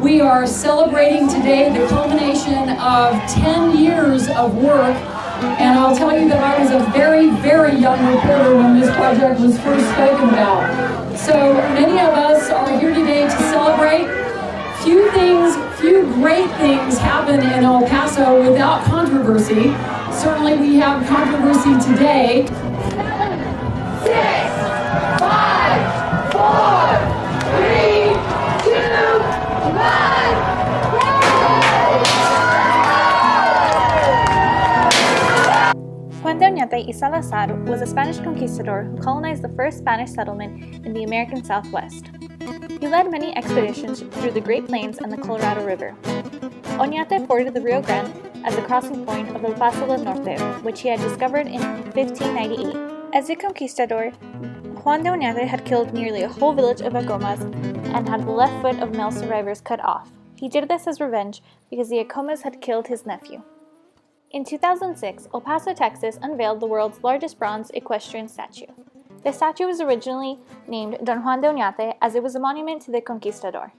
We are celebrating today the culmination of 10 years of work, and I'll tell you that I was a very, very young reporter when this project was first spoken about. So many of us are here today to celebrate. Few great things happen in El Paso without controversy. Certainly we have controversy today. 7, 6, 5, 4, 3, 2, 1. Juan De Onate y Salazar was a Spanish conquistador who colonized the first Spanish settlement in the American Southwest. He led many expeditions through the Great Plains and the Colorado River. Oñate forded the Rio Grande as a crossing point of El Paso del Norte, which he had discovered in 1598. As a conquistador, Juan De Onate had killed nearly a whole village of Acomas and had the left foot of male survivors cut off. He did this as revenge because the Acomas had killed his nephew. In 2006, El Paso, Texas unveiled the world's largest bronze equestrian statue. The statue was originally named Don Juan de Onate as it was a monument to the conquistador.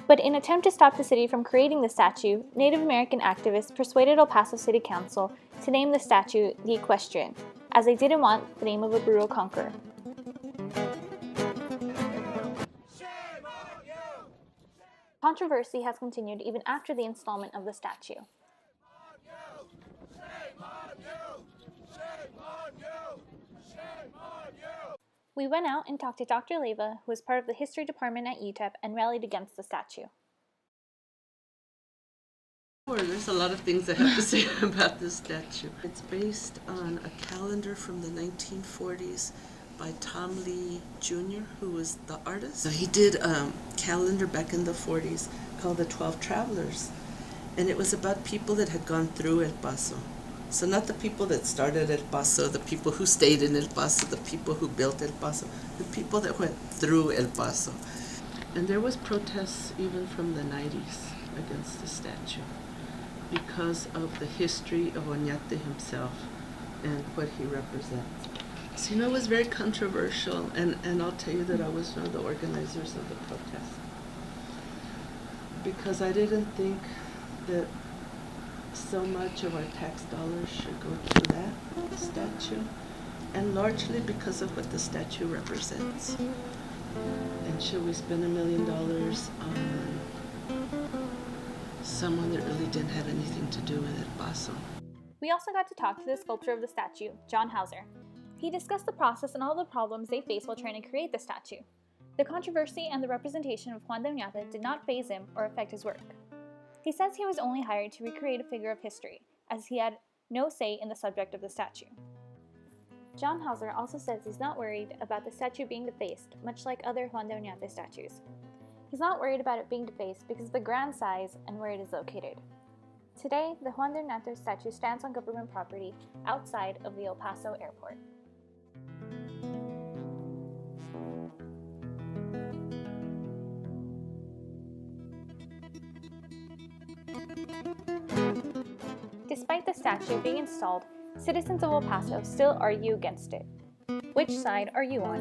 But in an attempt to stop the city from creating the statue, Native American activists persuaded El Paso City Council to name the statue the Equestrian, as they didn't want the name of a brutal conqueror. Controversy has continued even after the installment of the statue. We went out and talked to Dr. Leva, who was part of the history department at UTEP and rallied against the statue. There's a lot of things I have to say about this statue. It's based on a calendar from the 1940s by Tom Lee Jr., who was the artist. So he did a calendar back in the 40s called The 12 Travelers, and it was about people that had gone through El Paso. So not the people that started El Paso, the people who stayed in El Paso, the people who built El Paso, the people that went through El Paso. And there was protests even from the 90s against the statue because of the history of Oñate himself and what he represents. So, it was very controversial, and I'll tell you that I was one of the organizers of the protest because I didn't think that so much of our tax dollars should go to that statue, and largely because of what the statue represents. And should we spend $1 million on someone that really didn't have anything to do with El Paso? We also got to talk to the sculptor of the statue, John Hauser. He discussed the process and all the problems they faced while trying to create the statue. The controversy and the representation of Juan De Onate did not faze him or affect his work. He says he was only hired to recreate a figure of history, as he had no say in the subject of the statue. John Hauser also says he's not worried about the statue being defaced, much like other Juan De Onate statues. He's not worried about it being defaced because of the grand size and where it is located. Today, the Juan De Onate statue stands on government property outside of the El Paso airport. Despite the statue being installed, citizens of El Paso still argue against it. Which side are you on?